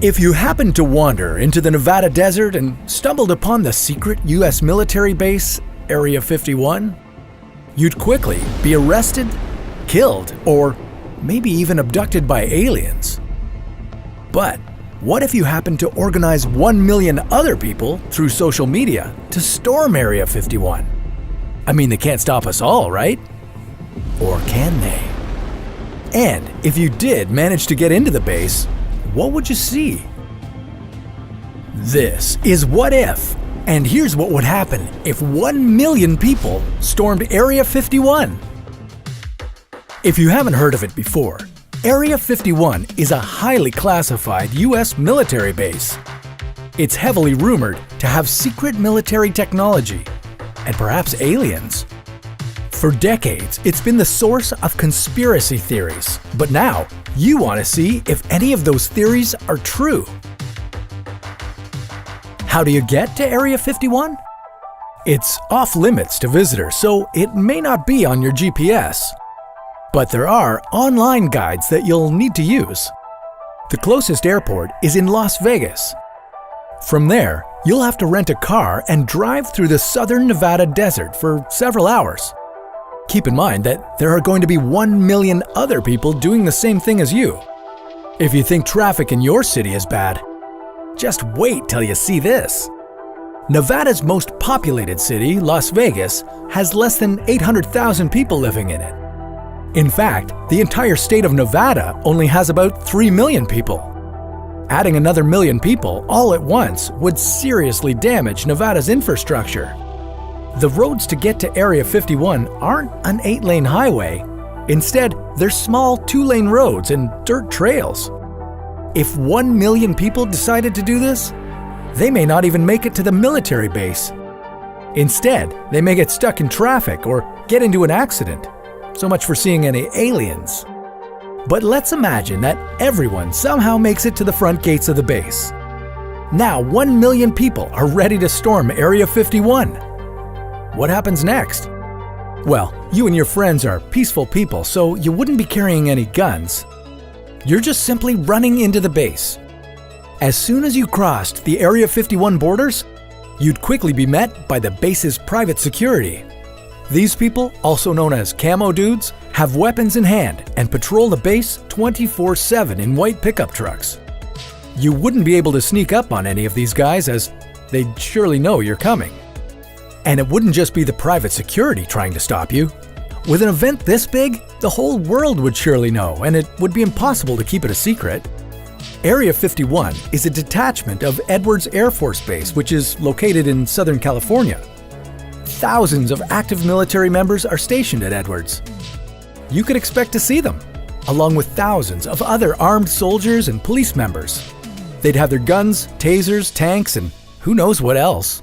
If you happened to wander into the Nevada desert and stumbled upon the secret U.S. military base, Area 51, you'd quickly be arrested, killed, or maybe even abducted by aliens. But what if you happened to organize 1 million other people through social media to storm Area 51? I mean, they can't stop us all, right? Or can they? And if you did manage to get into the base, what would you see? This is What If, and here's what would happen if 1 million people stormed Area 51. If you haven't heard of it before, Area 51 is a highly classified U.S. military base. It's heavily rumored to have secret military technology, and perhaps aliens. For decades, it's been the source of conspiracy theories, but now you want to see if any of those theories are true. How do you get to Area 51? It's off limits to visitors, so it may not be on your GPS. But there are online guides that you'll need to use. The closest airport is in Las Vegas. From there, you'll have to rent a car and drive through the southern Nevada desert for several hours. Keep in mind that there are going to be 1 million other people doing the same thing as you. If you think traffic in your city is bad, just wait till you see this. Nevada's most populated city, Las Vegas, has less than 800,000 people living in it. In fact, the entire state of Nevada only has about 3 million people. Adding another million people all at once would seriously damage Nevada's infrastructure. The roads to get to Area 51 aren't an 8-lane highway. Instead, they're small 2-lane roads and dirt trails. If 1 million people decided to do this, they may not even make it to the military base. Instead, they may get stuck in traffic or get into an accident. So much for seeing any aliens. But let's imagine that everyone somehow makes it to the front gates of the base. Now 1 million people are ready to storm Area 51. What happens next? Well, you and your friends are peaceful people, so you wouldn't be carrying any guns. You're just simply running into the base. As soon as you crossed the Area 51 borders, you'd quickly be met by the base's private security. These people, also known as camo dudes, have weapons in hand and patrol the base 24/7 in white pickup trucks. You wouldn't be able to sneak up on any of these guys, as they'd surely know you're coming. And it wouldn't just be the private security trying to stop you. With an event this big, the whole world would surely know, and it would be impossible to keep it a secret. Area 51 is a detachment of Edwards Air Force Base, which is located in Southern California. Thousands of active military members are stationed at Edwards. You could expect to see them, along with thousands of other armed soldiers and police members. They'd have their guns, tasers, tanks, and who knows what else.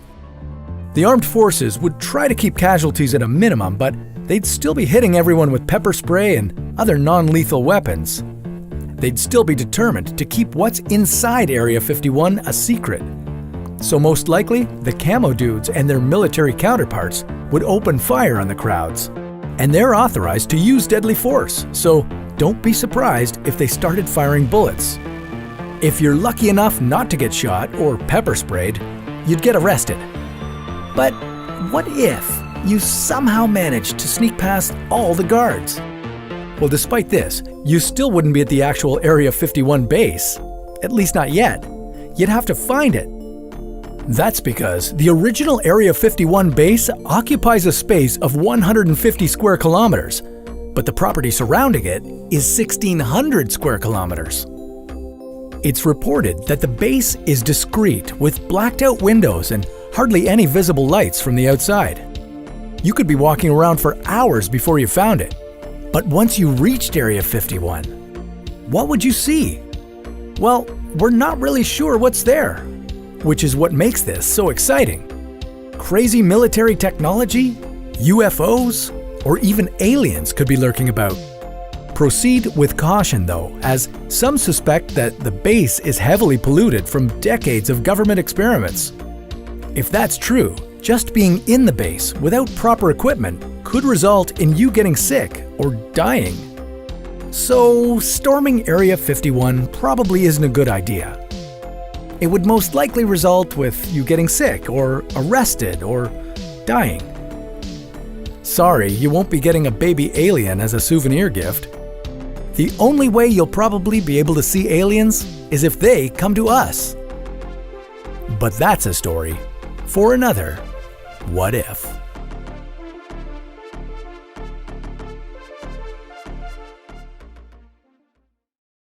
The armed forces would try to keep casualties at a minimum, but they'd still be hitting everyone with pepper spray and other non-lethal weapons. They'd still be determined to keep what's inside Area 51 a secret. So most likely, the camo dudes and their military counterparts would open fire on the crowds. And they're authorized to use deadly force, so don't be surprised if they started firing bullets. If you're lucky enough not to get shot or pepper sprayed, you'd get arrested. But what if you somehow managed to sneak past all the guards? Well, despite this, you still wouldn't be at the actual Area 51 base. At least not yet. You'd have to find it. That's because the original Area 51 base occupies a space of 150 square kilometers, but the property surrounding it is 1,600 square kilometers. It's reported that the base is discreet with blacked-out windows and hardly any visible lights from the outside. You could be walking around for hours before you found it. But once you reached Area 51, what would you see? Well, we're not really sure what's there, which is what makes this so exciting. Crazy military technology, UFOs, or even aliens could be lurking about. Proceed with caution though, as some suspect that the base is heavily polluted from decades of government experiments. If that's true, just being in the base without proper equipment could result in you getting sick or dying. So, storming Area 51 probably isn't a good idea. it would most likely result with you getting sick or arrested or dying. Sorry, you won't be getting a baby alien as a souvenir gift. The only way you'll probably be able to see aliens is if they come to us. But that's a story for another What If.